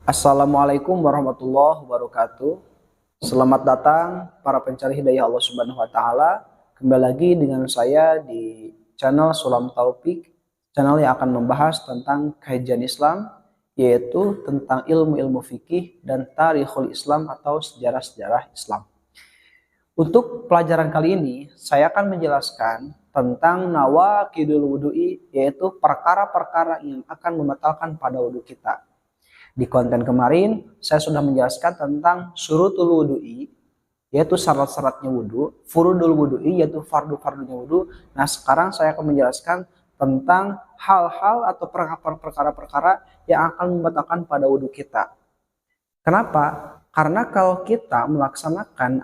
Assalamualaikum warahmatullahi wabarakatuh. Selamat datang para pencari hidayah Allah Subhanahu wa taala. Kembali lagi dengan saya di channel Sulam Taufik, channel yang akan membahas tentang kajian Islam, yaitu tentang ilmu-ilmu fikih dan tarikhul Islam atau sejarah-sejarah Islam. Untuk pelajaran kali ini, saya akan menjelaskan tentang nawaqidul wudu'i, yaitu perkara-perkara yang akan membatalkan pada wudhu kita. Di konten kemarin, saya sudah menjelaskan tentang syurutul wudu'i, yaitu syarat-syaratnya wudhu, furudul wudu'i, yaitu fardu-fardunya wudhu. Nah, sekarang saya akan menjelaskan tentang hal-hal atau perkara-perkara yang akan membatalkan pada wudhu kita. Kenapa? Karena kalau kita melaksanakan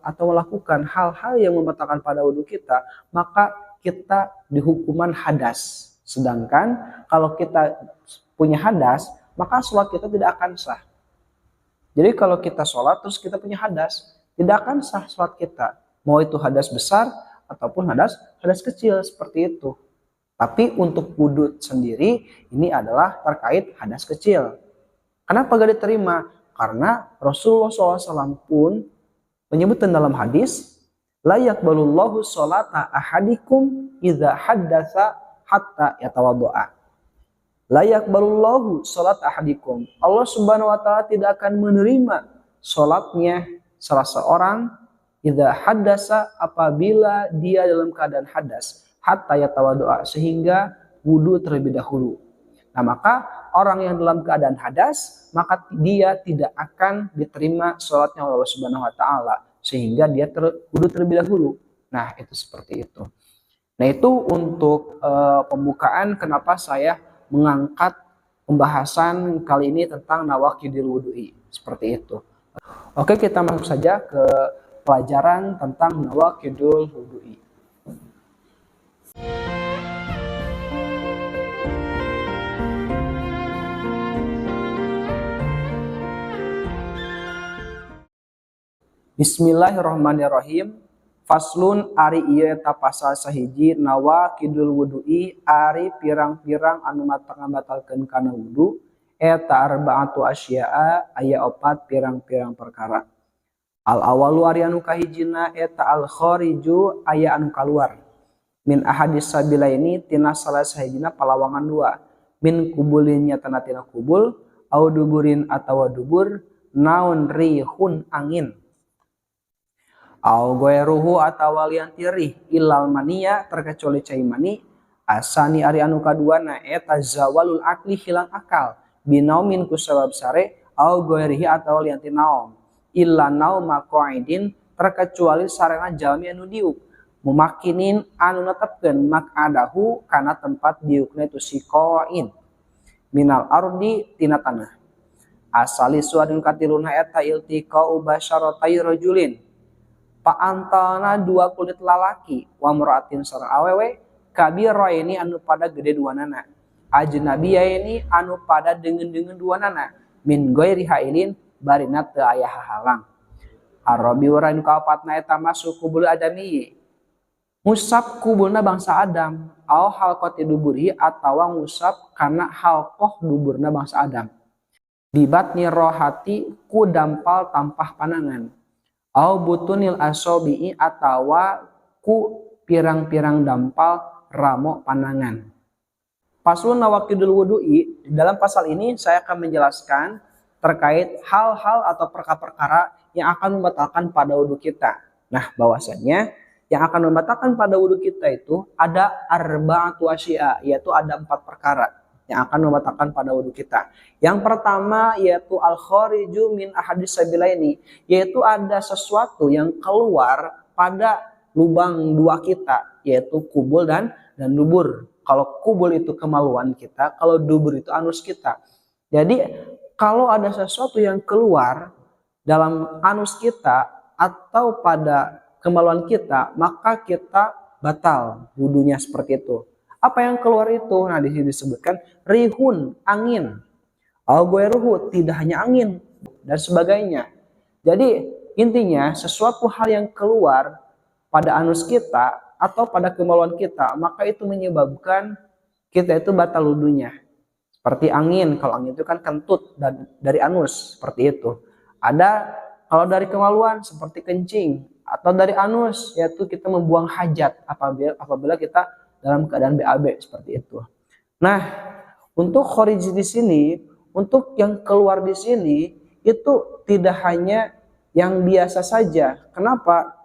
atau melakukan hal-hal yang membatalkan pada wudhu kita, maka kita dihukuman hadas. Sedangkan kalau kita punya hadas, maka sholat kita tidak akan sah. Jadi kalau kita sholat terus kita punya hadas, tidak akan sah sholat kita. Mau itu hadas besar ataupun hadas kecil seperti itu. Tapi untuk wudhu sendiri ini adalah terkait hadas kecil. Kenapa gak diterima? Karena Rasulullah SAW pun menyebutkan dalam hadis, la yaqbalullahu sholata ahadikum idza haddatsa hatta yatawaddo'a. La yaqbalullahu sholat ahadikum. Allah Subhanahu wa taala tidak akan menerima sholatnya salah seorang idza haddasa, apabila dia dalam keadaan hadas, hatta yatawaddo'a, sehingga wudu terlebih dahulu. Nah, maka orang yang dalam keadaan hadas, maka dia tidak akan diterima sholatnya oleh Allah Subhanahu wa taala, sehingga dia wudu terlebih dahulu. Nah, itu seperti itu. Nah, itu untuk pembukaan kenapa saya mengangkat pembahasan kali ini tentang nawaqidul wudu'i, seperti itu. Oke, kita masuk saja ke pelajaran tentang nawaqidul wudu'i. Bismillahirrahmanirrahim. Faslun ari ieu eta pasal sahiji nawaqidul wudu'i, ari pirang-pirang anu ngabatalkeun kana wudu, eta arba'atu asya'a, aya opat pirang-pirang perkara. Al awalu ari anu kahijina eta al khariju, aya anu kaluar. Min ahadis sabilaini tina salah sahijina palawangan dua. Min kubulin nyatana tina kubul, au duburin atawa dubur, naun rihun angin. Au goeruhu atawa lian tirih ilal mania, terkecuali cai mani. Asani ari anu kaduana eta zawalul akli, hilang akal, binaumin ku sabab sare, au goerihi atawa lian ti naum, illa nauma qaidin, terkecuali sarena jalmi anu diuk, mumakinin anu netepkeun makadahu kana tempat diukna itu si qain, minal ardi tina tanah. Asali suadun katiluna eta iltiqa'u basyaratai rajulin, paantana dua kulit lalaki, wa muraatin sareng awewe, kabira ini anu pada gede duanana, ajnabiyya ini anu pada dengan duanana, min ghairi hailin, barina teu aya hahalang. Arabi urain kaopatna eta masuk kubul adami, ngusap kubulna bangsa Adam, au halqati duburi, atawa ngusap kana halqoh duburna bangsa Adam, bibatni rohati, ku dampal tampah panangan, au butunil asobi'i, atawa ku pirang-pirang dampal ramo panangan. Paslun nawaqidul wudu'i, dalam pasal ini saya akan menjelaskan terkait hal-hal atau perkara-perkara yang akan membatalkan pada wudhu kita. Nah, bahwasanya yang akan membatalkan pada wudhu kita itu ada arba'atu asya'a, yaitu ada 4 perkara yang akan membatalkan pada wudhu kita. Yang pertama yaitu al-khariju min ahadis sabilaini, yaitu ada sesuatu yang keluar pada lubang dua kita, yaitu kubul dan dubur. Kalau kubul itu kemaluan kita, kalau dubur itu anus kita. Jadi kalau ada sesuatu yang keluar dalam anus kita atau pada kemaluan kita, maka kita batal wudhunya, seperti itu. Apa yang keluar itu? Nah, di sini disebutkan rihun, angin. Au goeruhu, tidak hanya angin, dan sebagainya. Jadi intinya sesuatu hal yang keluar pada anus kita atau pada kemaluan kita, maka itu menyebabkan kita itu batal wudhunya. Seperti angin, kalau angin itu kan kentut dari anus, seperti itu. Ada kalau dari kemaluan seperti kencing, atau dari anus yaitu kita membuang hajat apabila kita dalam keadaan BAB seperti itu. Nah, untuk kharij di sini, untuk yang keluar di sini itu tidak hanya yang biasa saja. Kenapa?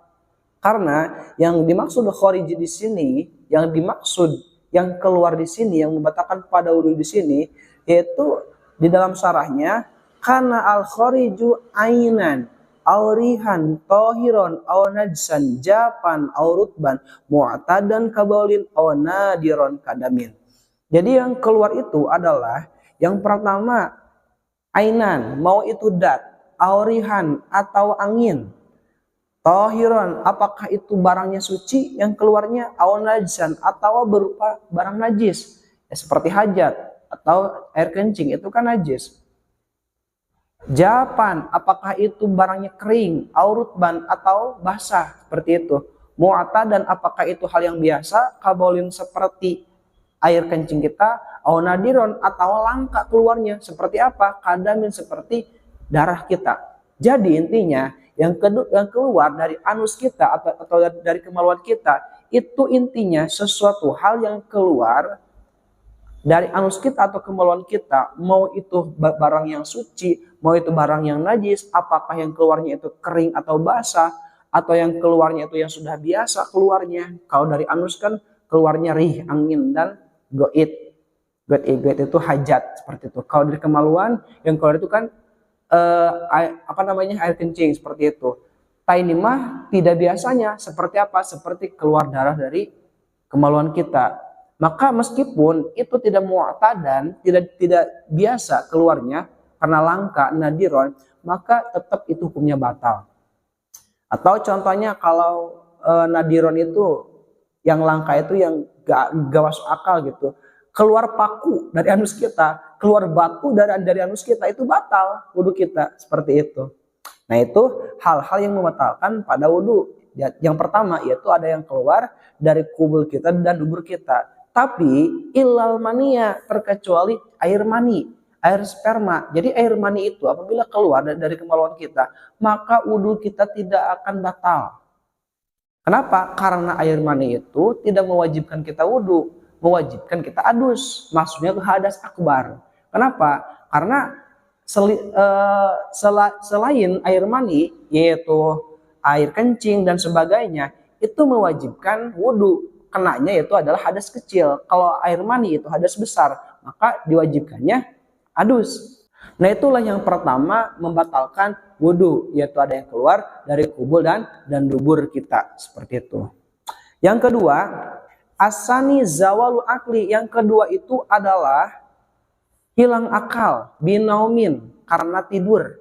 Karena yang dimaksud kharij di sini, yang dimaksud yang keluar di sini, yang membatalkan pada wudhu di sini, yaitu di dalam syarahnya, karena al khariju ainan aurihan tohiron aw najsan japan aw rutban mu'tadan kabaulin aw nadiron kadamin. Jadi yang keluar itu adalah yang pertama ainan, mau itu dat, aurihan atau angin, tohiron, apakah itu barangnya suci yang keluarnya, aw najsan atau berupa barang najis, ya, seperti hajat atau air kencing itu kan najis. Japan, apakah itu barangnya kering, aurutban atau basah, seperti itu. Mu'tadan, apakah itu hal yang biasa, kabolin seperti air kencing kita, aw nadiron atau langka keluarnya, seperti apa? Kadamin, seperti darah kita. Jadi intinya yang keluar dari anus kita atau dari kemaluan kita itu intinya sesuatu hal yang keluar dari anus kita atau kemaluan kita, mau itu barang yang suci, mau itu barang yang najis, apakah yang keluarnya itu kering atau basah, atau yang keluarnya itu yang sudah biasa keluarnya. Kalau dari anus kan keluarnya rih, angin, dan goit. Goit itu hajat, seperti itu. Kalau dari kemaluan yang keluar itu kan air kencing, seperti itu. Ini mah tidak biasanya seperti apa? Seperti keluar darah dari kemaluan kita. Maka meskipun itu tidak mu'tadan, tidak biasa keluarnya karena langka nadiron, maka tetap itu hukumnya batal. Atau contohnya kalau nadiron itu yang langka itu yang gak masuk akal gitu. Keluar paku dari anus kita, keluar batu dari anus kita, itu batal wudhu kita, seperti itu. Nah, itu hal-hal yang membatalkan pada wudhu. Yang pertama yaitu ada yang keluar dari kubul kita dan dubur kita. Tapi ilal mania, terkecuali air mani, air sperma. Jadi air mani itu apabila keluar dari kemaluan kita, maka wudhu kita tidak akan batal. Kenapa? Karena air mani itu tidak mewajibkan kita wudhu, mewajibkan kita adus, maksudnya ke hadas akbar. Kenapa? Karena selain air mani, yaitu air kencing dan sebagainya, itu mewajibkan wudhu. Kenanya itu adalah hadas kecil. Kalau air mani itu hadas besar, maka diwajibkannya adus. Nah, itulah yang pertama membatalkan wudhu, yaitu ada yang keluar dari kubul dan dubur kita, seperti itu. Yang kedua, asani zawalu akli. Yang kedua itu adalah hilang akal, binaumin, karena tidur,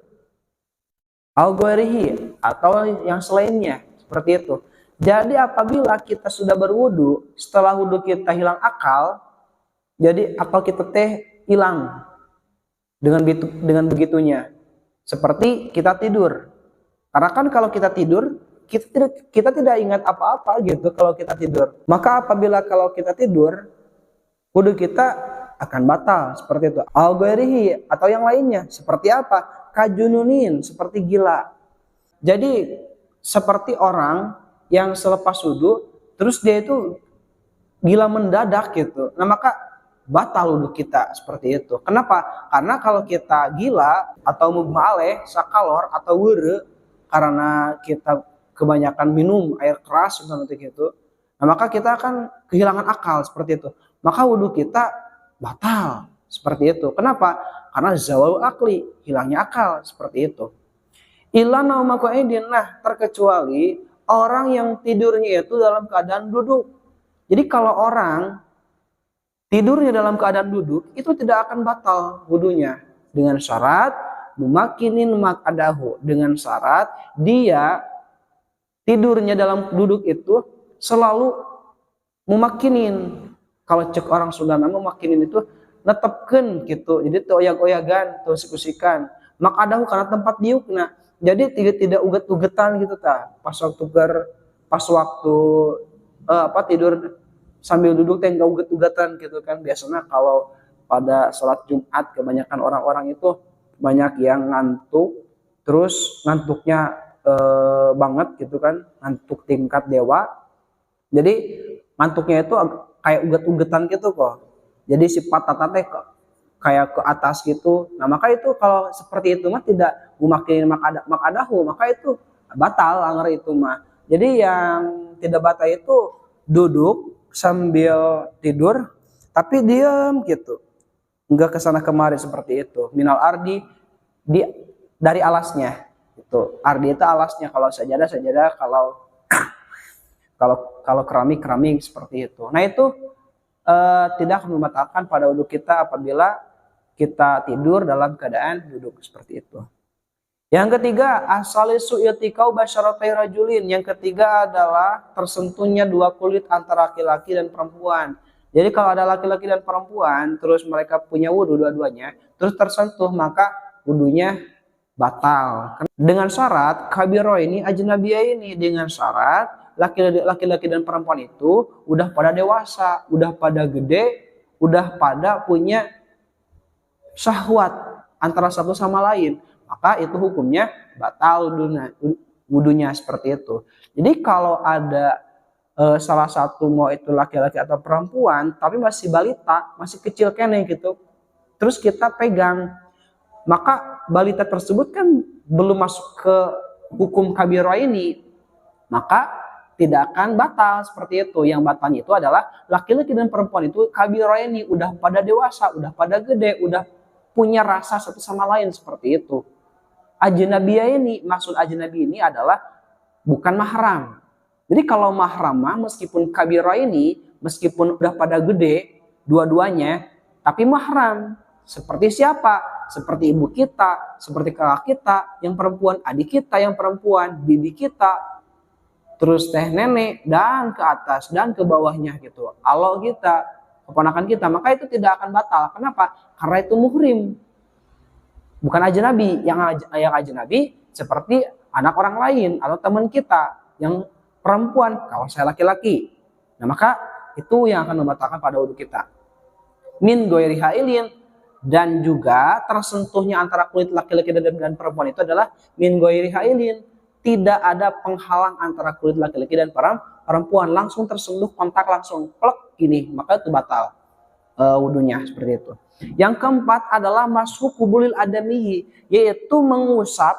al-ghairihi, atau yang selainnya, seperti itu. Jadi apabila kita sudah berwudu, setelah wudu kita hilang akal, jadi akal kita hilang dengan begitunya, seperti kita tidur. Karena kan kalau kita tidur, kita tidak ingat apa-apa gitu kalau kita tidur. Maka apabila kalau kita tidur, wudu kita akan batal, seperti itu. Al-ghairihi, atau yang lainnya, seperti apa? Kajununin, seperti gila. Jadi seperti orang yang selepas wudu terus dia itu gila mendadak gitu. Nah, maka batal wudu kita, seperti itu. Kenapa? Karena kalau kita gila atau mughma alaih, sakalor atau were, karena kita kebanyakan minum air keras seperti itu, nah maka kita akan kehilangan akal, seperti itu. Maka wudu kita batal, seperti itu. Kenapa? Karena zawal akli, hilangnya akal, seperti itu. Illa nauma qa'idin, nah terkecuali orang yang tidurnya itu dalam keadaan duduk. Jadi kalau orang tidurnya dalam keadaan duduk, itu tidak akan batal wudunya. Dengan syarat mumakinin makadahu, dengan syarat dia tidurnya dalam duduk itu selalu mumakinin. Kalau cek orang Sunda mumakinin itu netepkeun gitu. Jadi teu oyag-oyagan, teu usik-usikan. Makadahu karena tempat diukna. Jadi tidak uget-ugetan gitu pas waktu tidur sambil duduk teh enggak uget-ugetan gitu kan. Biasanya kalau pada sholat Jumat kebanyakan orang-orang itu banyak yang ngantuk, terus ngantuknya banget gitu kan, ngantuk tingkat dewa. Jadi ngantuknya itu kayak uget-ugetan gitu kok. Jadi sifat tata teh kayak ke atas gitu. Nah maka itu kalau seperti itu mah tidak gumakin makadahu, maka itu batal anger itu mah. Jadi yang tidak batal itu duduk sambil tidur tapi diam gitu, enggak kesana kemari seperti itu. Minal ardi, dari alasnya itu. Ardi itu alasnya, kalau sajadah, kalau kalau keramik seperti itu. Nah itu tidak akan membatalkan pada wudhu kita apabila kita tidur dalam keadaan duduk seperti itu. Yang ketiga, asalisu iltikau basyaratai rajulin. Yang ketiga adalah tersentuhnya dua kulit antara laki-laki dan perempuan. Jadi kalau ada laki-laki dan perempuan, terus mereka punya wudhu dua-duanya, terus tersentuh, maka wudhunya batal. Dengan syarat, kabiro ini, ajnabiyah ini, dengan syarat laki-laki dan perempuan itu udah pada dewasa, udah pada gede, udah pada punya syahwat antara satu sama lain, maka itu hukumnya batal wudhunya seperti itu. Jadi kalau ada salah satu mau itu laki-laki atau perempuan tapi masih balita, masih kecil kene gitu, terus kita pegang, maka balita tersebut kan belum masuk ke hukum kabiro ini, maka tidak akan batal seperti itu. Yang batalnya itu adalah laki-laki dan perempuan itu kabiro ini udah pada dewasa, udah pada gede, udah punya rasa satu sama lain seperti itu. Ajnabiyah ini, maksud ajnabi ini adalah bukan mahram. Jadi kalau mahram meskipun kabiro ini, meskipun udah pada gede dua-duanya, tapi mahram. Seperti siapa? Seperti ibu kita, seperti kakak kita yang perempuan, adik kita yang perempuan, bibi kita, terus teh nenek, dan ke atas dan ke bawahnya gitu. Kalau kita, keponakan kita, maka itu tidak akan batal. Kenapa? Karena itu muhrim. Bukan ajnabi. Yang ajnabi seperti anak orang lain atau teman kita yang perempuan, kalau saya laki-laki. Nah maka itu yang akan membatalkan pada wudhu kita. Min goiri hailin, dan juga tersentuhnya antara kulit laki-laki dan perempuan itu adalah min goiri hailin. Tidak ada penghalang antara kulit laki-laki dan perempuan, langsung tersentuh, kontak langsung plek gini, maka itu batal wudhunya seperti itu. Yang keempat adalah masuk kubulil adamihi, yaitu mengusap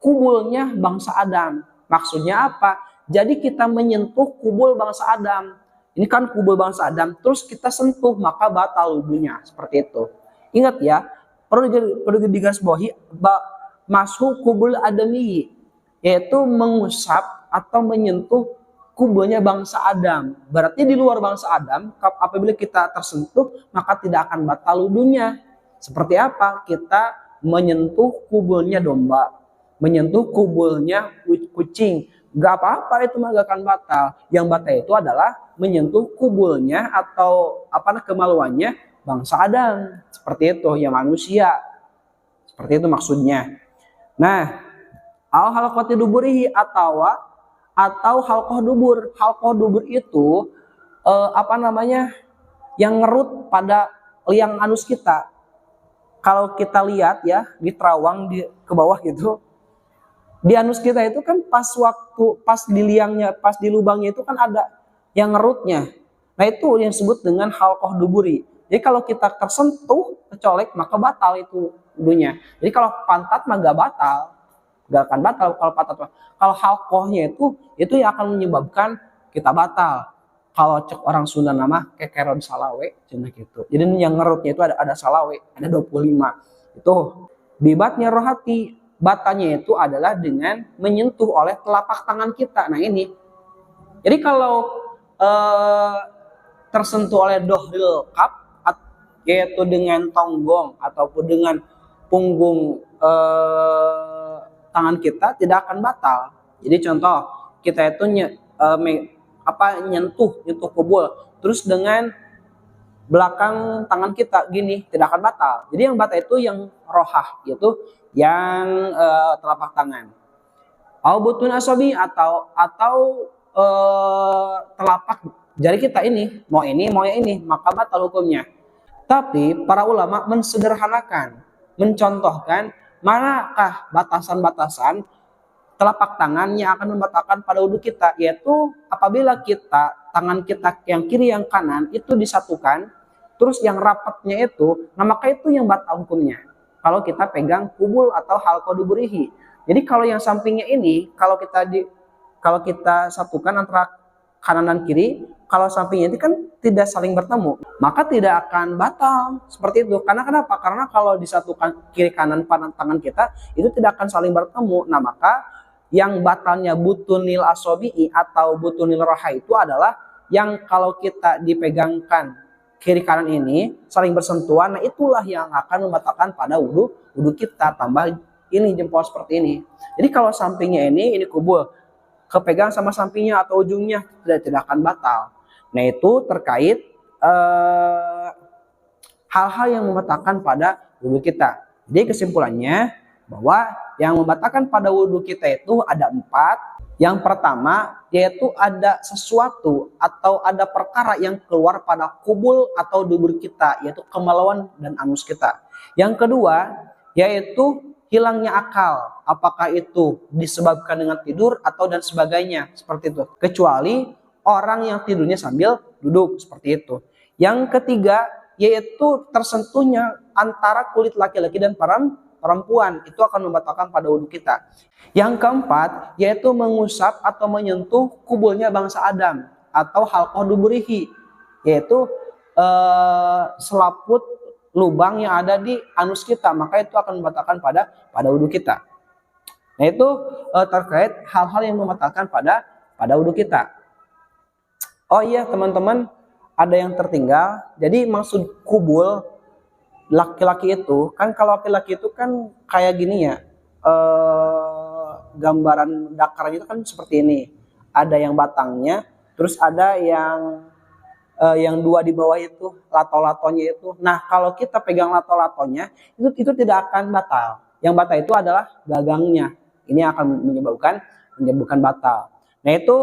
kubulnya bangsa Adam. Maksudnya apa? Jadi kita menyentuh kubul bangsa Adam. Ini kan kubul bangsa Adam, terus kita sentuh, maka batal wudhunya seperti itu. Ingat ya, perlu digarisbawahi, masuk kubul adamihi, yaitu mengusap atau menyentuh kubulnya bangsa Adam. Berarti di luar bangsa Adam, apabila kita tersentuh, maka tidak akan batal wudhunya. Seperti apa? Kita menyentuh kubulnya domba, menyentuh kubulnya kucing, gak apa-apa, itu mah gak akan batal. Yang batal itu adalah menyentuh kubulnya atau kemaluannya bangsa Adam. Seperti itu, ya manusia. Seperti itu maksudnya. Nah, al halqati duburihi atau halqah dubur. Halqah dubur itu yang ngerut pada liang anus kita. Kalau kita lihat ya di terawang ke bawah gitu, di anus kita itu kan pas di liangnya, pas di lubangnya itu kan ada yang ngerutnya. Nah itu yang disebut dengan halqah duburi. Jadi kalau kita tersentuh, kecolek, maka batal itu wudhunya. Jadi kalau pantat mah gak batal, gak akan batal kalau pantat. Kalau halqahnya itu yang akan menyebabkan kita batal. Kalau cek orang Sunda nama kekeron salawe, cina gitu. Jadi yang ngerutnya itu ada salawe, ada 25. Itu bibatnya rohati, batalnya itu adalah dengan menyentuh oleh telapak tangan kita. Nah ini. Jadi kalau tersentuh oleh dohril kap, yaitu dengan tonggong ataupun dengan punggung tangan kita, tidak akan batal. Jadi contoh kita itu nyentuh kubul, terus dengan belakang tangan kita gini, tidak akan batal. Jadi yang batal itu yang rohah, yaitu yang telapak tangan. Au butun asabi atau telapak jari kita ini, mau yang ini, maka batal hukumnya. Tapi para ulama mensederhanakan, mencontohkan manakah batasan-batasan telapak tangan yang akan membatalkan pada wudhu kita, yaitu apabila tangan kita yang kiri yang kanan itu disatukan, terus yang rapatnya itu, nah maka itu yang batal hukumnya. Kalau kita pegang kubul atau halqa duburihi. Jadi kalau yang sampingnya ini, kalau kita satukan antara kanan dan kiri, kalau sampingnya itu kan tidak saling bertemu, maka tidak akan batal seperti itu. Karena kenapa? Karena kalau disatukan kiri kanan tangan kita itu tidak akan saling bertemu. Nah maka yang batalnya butunil asobi'i atau butunil roha itu adalah yang kalau kita dipegangkan kiri kanan ini saling bersentuhan, nah itulah yang akan membatalkan pada wudhu kita. Tambah ini jempol seperti ini. Jadi kalau sampingnya ini kubul, kepegang sama sampingnya atau ujungnya tidak akan batal. Nah itu terkait hal-hal yang membatalkan pada wudhu kita. Jadi kesimpulannya bahwa yang membatalkan pada wudhu kita itu ada 4. Yang pertama yaitu ada sesuatu atau ada perkara yang keluar pada kubul atau dubur kita, yaitu kemaluan dan anus kita. Yang kedua yaitu hilangnya akal, apakah itu disebabkan dengan tidur atau dan sebagainya seperti itu, kecuali orang yang tidurnya sambil duduk seperti itu. Yang ketiga yaitu tersentuhnya antara kulit laki-laki dan perempuan, itu akan membatalkan pada wudhu kita. Yang keempat yaitu mengusap atau menyentuh kubulnya bangsa Adam atau halqah duburihi, yaitu selaput lubang yang ada di anus kita, maka itu akan membatalkan pada wudhu kita. Nah itu terkait hal-hal yang membatalkan pada wudhu kita. Oh iya teman-teman, ada yang tertinggal. Jadi maksud kubul laki-laki itu kan, kalau laki-laki itu kan kayak gini ya, gambaran dakarnya itu kan seperti ini. Ada yang batangnya, terus ada yang 2 di bawah itu, lato-latonya itu. Nah kalau kita pegang lato-latonya itu tidak akan batal. Yang batal itu adalah gagangnya. Ini akan menyebabkan batal. Nah itu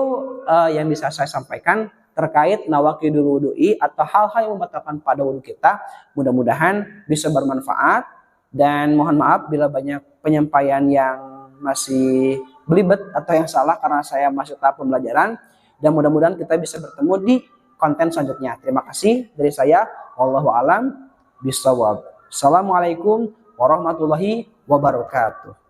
yang bisa saya sampaikan terkait nawaqidul wudu'i atau hal-hal yang membatalkan pada wudhu kita. Mudah-mudahan bisa bermanfaat, dan mohon maaf bila banyak penyampaian yang masih belibet atau yang salah karena saya masih tahap pembelajaran, dan mudah-mudahan kita bisa bertemu di konten selanjutnya. Terima kasih dari saya. Wallahu a'lam bishawab. Assalamualaikum warahmatullahi wabarakatuh.